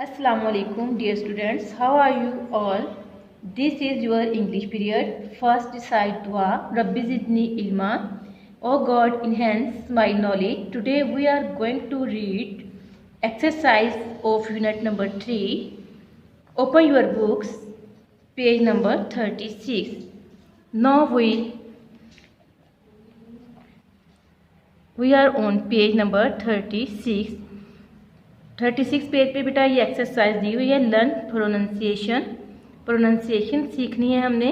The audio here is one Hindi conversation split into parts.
Assalamualaikum dear students, how are you all? This is your English period. First recite dua Rabbi zidni ilma. Oh God, enhance my knowledge. Today we are going to read exercise of unit number 3. Open your books, page number 36. Now we are on page number 36 page पे बेटा ये एक्सरसाइज दी हुई है। लर्न प्रोनाउंसिएशन सीखनी है हमने।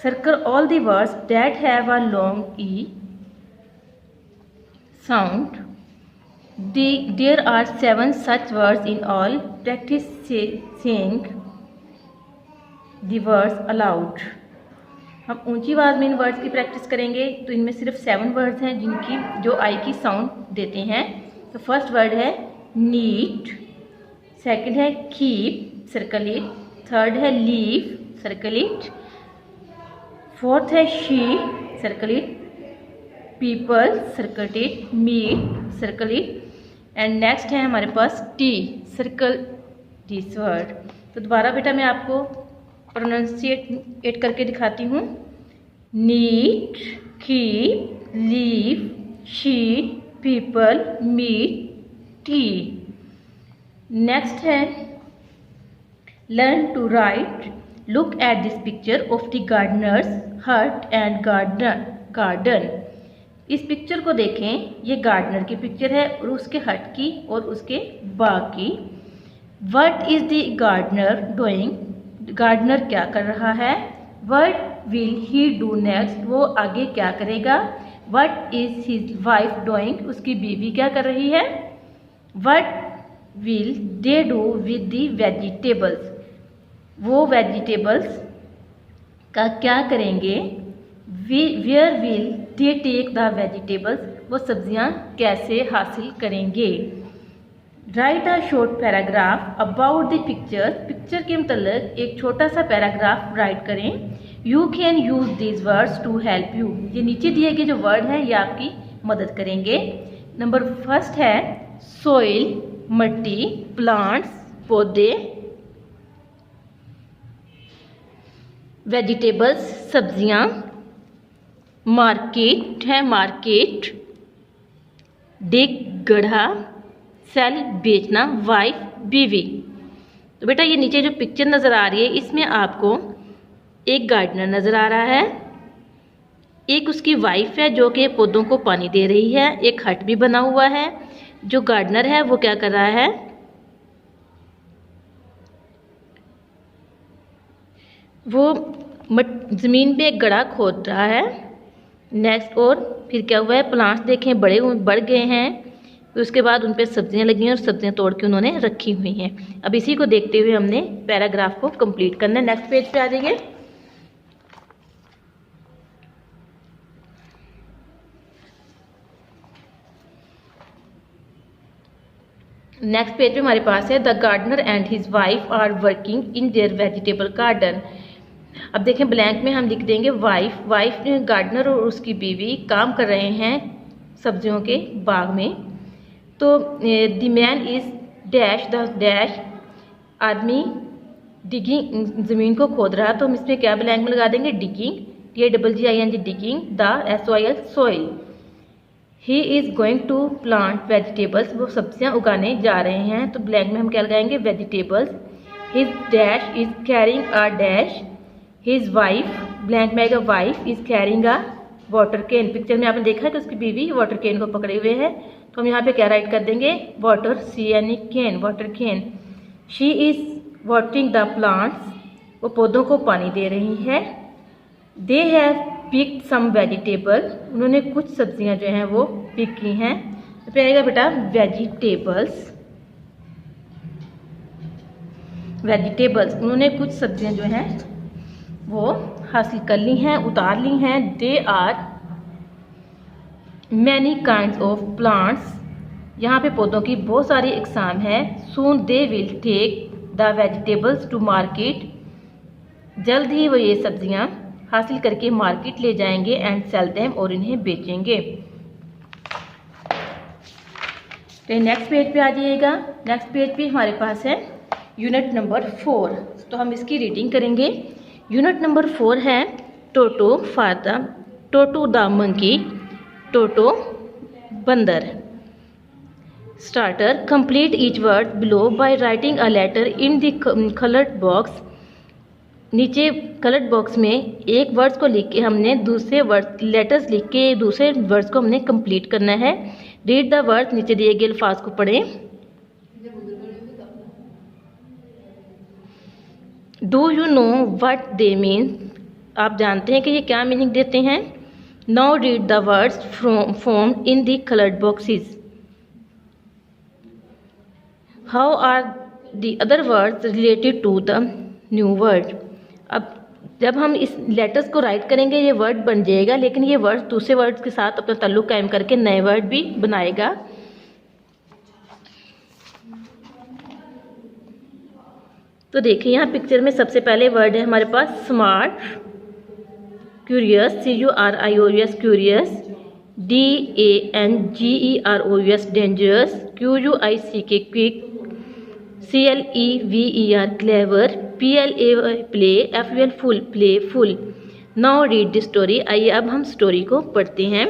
Circle all the words that have a long E sound. There are 7 such words in all. Practice saying the words aloud. हम ऊंची आवाज़ में इन वर्ड्स की प्रैक्टिस करेंगे। तो इनमें सिर्फ 7 वर्ड्स हैं जिनकी जो आई की साउंड देते हैं। तो फर्स्ट वर्ड है नीट, सेकंड है कीप, सर्कल इट, थर्ड है लीव, सर्कल इट, फोर्थ है she, circle it, people, circle it, meet, circle it, and next है हमारे पास टी, सर्कल दिस वर्ड। तो दोबारा बेटा मैं आपको प्रोनाउंसिएट करके दिखाती हूँ। Neat, keep, leave, she, people, meet, tea. Next है learn to write. Look at this picture of the gardener's hut and garden. इस पिक्चर को देखें, ये गार्डनर की पिक्चर है और उसके हट की और उसके बाग की। What is the gardener doing? Gardener क्या कर रहा है? What will he do next? वो आगे क्या करेगा? What is his wife doing? उसकी बीवी क्या कर रही है? What will they do with the vegetables? वो वेजिटेबल्स का क्या करेंगे? Where will they take the vegetables? वो सब्जियां कैसे हासिल करेंगे? Write a short paragraph about the pictures. Picture के मतलब एक छोटा सा पैराग्राफ राइट करें। You can use these words to help you. ये नीचे दिए गए जो वर्ड हैं ये आपकी मदद करेंगे। नंबर फर्स्ट है सोइल, मट्टी, प्लांट्स, पौधे, वेजिटेबल्स, सब्जियां, मार्केट है मार्केट, डिग गड्ढा, सेल बेचना, वाइफ बीवी। तो बेटा ये नीचे जो पिक्चर नज़र आ रही है इसमें आपको एक गार्डनर नज़र आ रहा है, एक उसकी वाइफ है जो कि पौधों को पानी दे रही है, एक हट भी बना हुआ है। जो गार्डनर है वो क्या कर रहा है? वो ज़मीन पे एक गड्ढा खोद रहा है। नेक्स्ट और फिर क्या हुआ है? प्लांट्स देखें बढ़ गए हैं। फिर उसके बाद उन पे सब्जियां लगी हैं और सब्जियां तोड़ के उन्होंने रखी हुई हैं। अब इसी को देखते हुए हमने पैराग्राफ को कंप्लीट करना है। नेक्स्ट पेज पे आ जाइए। नेक्स्ट पेज पे हमारे पास है the gardener and his wife are working in their vegetable garden. अब देखें ब्लैंक में हम लिख देंगे वाइफ गार्डनर और उसकी बीवी काम कर रहे हैं सब्जियों के बाग में। तो the man is dash the dash, आदमी डिगिंग ज़मीन को खोद रहा। तो हम इसमें क्या ब्लैंक में लगा देंगे? Digging, DIGGING, digging, the SOIL soil. He is going to plant vegetables, वो सब्जियां उगाने जा रहे हैं। तो ब्लैंक में हम क्या लगाएंगे? Vegetables. His dash is carrying a dash, his wife, blank में आएगा wife, is carrying a water can. Picture में आपने देखा है कि उसकी बीवी वाटर कैन को पकड़े हुए है। तो हम यहाँ पे क्या राइट कर देंगे? Water, CAN, can, water can. She is watering the plants, वो पौधों को पानी दे रही है। They have picked some vegetable, उन्होंने कुछ सब्जियां जो हैं वो पिक की हैं। तो फिर आएगा बेटा वेजिटेबल्स, उन्होंने कुछ सब्जियां जो हैं वो हासिल कर ली हैं, उतार ली हैं। They are many kinds of plants, यहाँ पे पौधों की बहुत सारी इकसाम है। Soon they will take the vegetables to market, जल्द ही वो ये सब्जियां हासिल करके मार्केट ले जाएंगे। एंड सेल देम, और इन्हें बेचेंगे। तो नेक्स्ट पेज पे आ जाइएगा। नेक्स्ट पेज पे हमारे पास है यूनिट नंबर 4। तो हम इसकी रीडिंग करेंगे। यूनिट नंबर 4 है टोटो द मंकी, टोटो बंदर। Starter, complete each word below by writing a letter in the coloured box. नीचे कलर्ड बॉक्स में एक वर्ड्स को लिख के हमने दूसरे वर्ड लेटर्स लिख के दूसरे वर्ड्स को हमने कंप्लीट करना है। रीड द वर्ड्स, नीचे दिए गए अल्फाज को पढ़ें। Do you know what they mean, आप जानते हैं कि ये क्या मीनिंग देते हैं। Now read the words formed in the coloured boxes. How are the other words related to the new word. अब जब हम इस लेटर्स को राइट करेंगे ये वर्ड बन जाएगा, लेकिन ये वर्ड दूसरे वर्ड्स के साथ अपना ताल्लुक कायम करके नए वर्ड भी बनाएगा। तो देखिए यहाँ पिक्चर में सबसे पहले वर्ड है हमारे पास smart, curious, CURIOUS curious, DANGEROUS dangerous, QUICK quick, CLEVER clever, PLAY play, FUL full playful. Now read the story, आइए अब हम स्टोरी को पढ़ते हैं।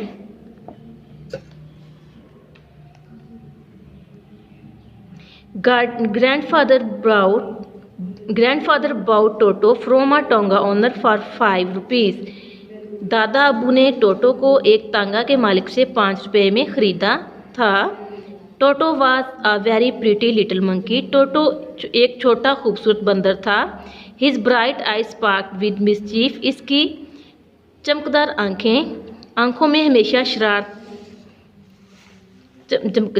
Grandfather bought Toto from a Tonga owner for 5 rupees. दादा अबू ने टोटो को एक तांगा के मालिक से 5 रुपये में ख़रीदा था। Toto was a very pretty little monkey, Toto एक छोटा खूबसूरत बंदर था। His bright eye sparkle with mischief, इसकी चमकदार आंखों में हमेशा शरारत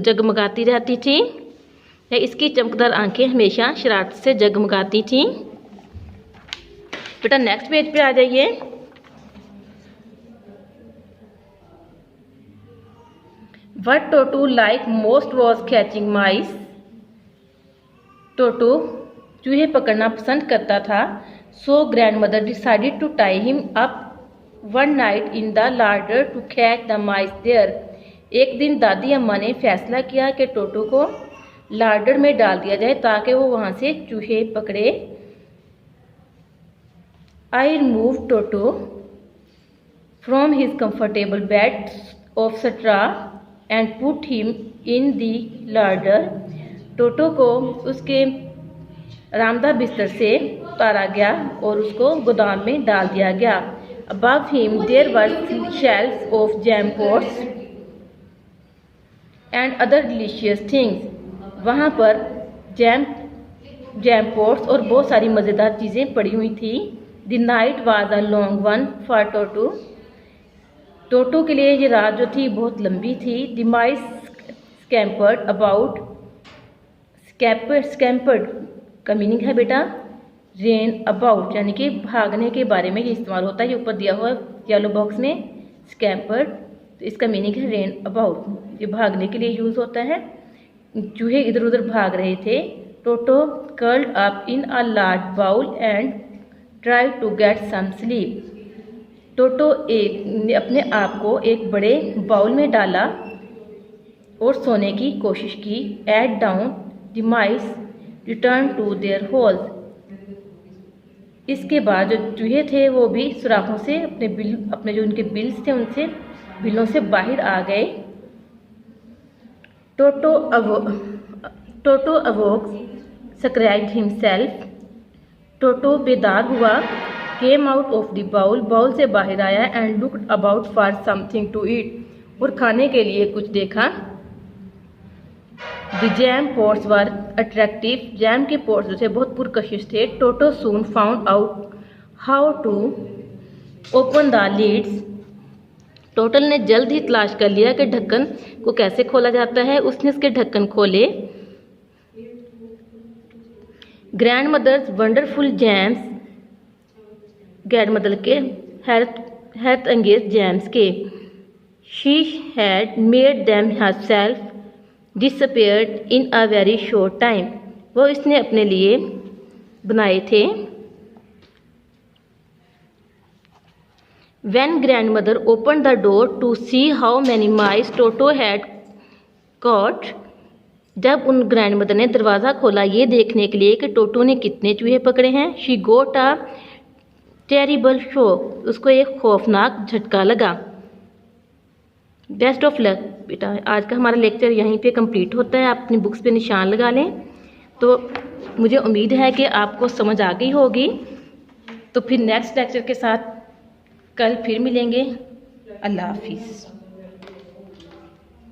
जगमगाती रहती थी, या इसकी चमकदार आंखें हमेशा शरारत से जगमगाती थीं। बेटा नेक्स्ट पेज पे आ जाइए। What Toto liked most was catching mice. टोटो चूहे पकड़ना पसंद करता था। So grandmother decided to tie him up one night in the larder to catch the mice there. एक दिन दादी अम्मा ने फैसला किया कि टोटो को लार्डर में डाल दिया जाए ताकि वो वहाँ से चूहे पकड़े। I removed Toto from his comfortable bed of straw and put him in the larder. टोटो को उसके आरामदाह बिस्तर से उतारा गया और उसको गोदाम में डाल दिया गया। Above him there were shelves of jam pots and other delicious things. वहाँ पर जैम पोट्स और बहुत सारी मज़ेदार चीज़ें पड़ी हुई थी। The night was a long one for Toto. टोटो के लिए ये रात जो थी बहुत लंबी थी। The mice scampered about. Scampered का मीनिंग है बेटा ran about, यानी कि भागने के बारे में ये इस्तेमाल होता है। ये ऊपर दिया हुआ येलो बॉक्स में scampered, तो इसका मीनिंग है ran about, ये भागने के लिए यूज़ होता है। चूहे इधर उधर भाग रहे थे। Toto curled up in a large bowl and try to get some sleep. Toto ने अपने आप को एक बड़े बाउल में डाला और सोने की कोशिश की। Ate down the mice return to their holes. इसके बाद जो चूहे थे वो भी सुराखों से अपने जो उनके बिल्स थे उनसे बिलों से बाहर आ गए। टोटो अवोक स्क्राइब्ड हिमसेल्फ। टोटो बेदार हुआ। Came out of the bowl से बाहर आया and looked about for something to eat, और खाने के लिए कुछ देखा। The jam pots were attractive, jam के पोट्स जो थे बहुत पुरकशिश थे। Toto soon found out how to open the lids. Toto ने जल्द ही तलाश कर लिया कि ढक्कन को कैसे खोला जाता है। उसने इसके ढक्कन खोले। Grandmother's wonderful jams, grandmother के हैरत अंगेज जैम्स के। She had made them herself disappeared in a very short time, वो इसने अपने लिए बनाए थे। When grandmother opened the door to see how many mice Toto had caught, जब उन ग्रैंड मदर ने दरवाज़ा खोला ये देखने के लिए कि टोटो ने कितने चूहे पकड़े हैं, she got a terrible shock, उसको एक खौफनाक झटका लगा। बेस्ट ऑफ लक बेटा। आज का हमारा लेक्चर यहीं पे कंप्लीट होता है। आप अपनी बुक्स पे निशान लगा लें। तो मुझे उम्मीद है कि आपको समझ आ गई होगी। तो फिर नेक्स्ट लेक्चर के साथ कल फिर मिलेंगे। अल्लाह हाफिज़।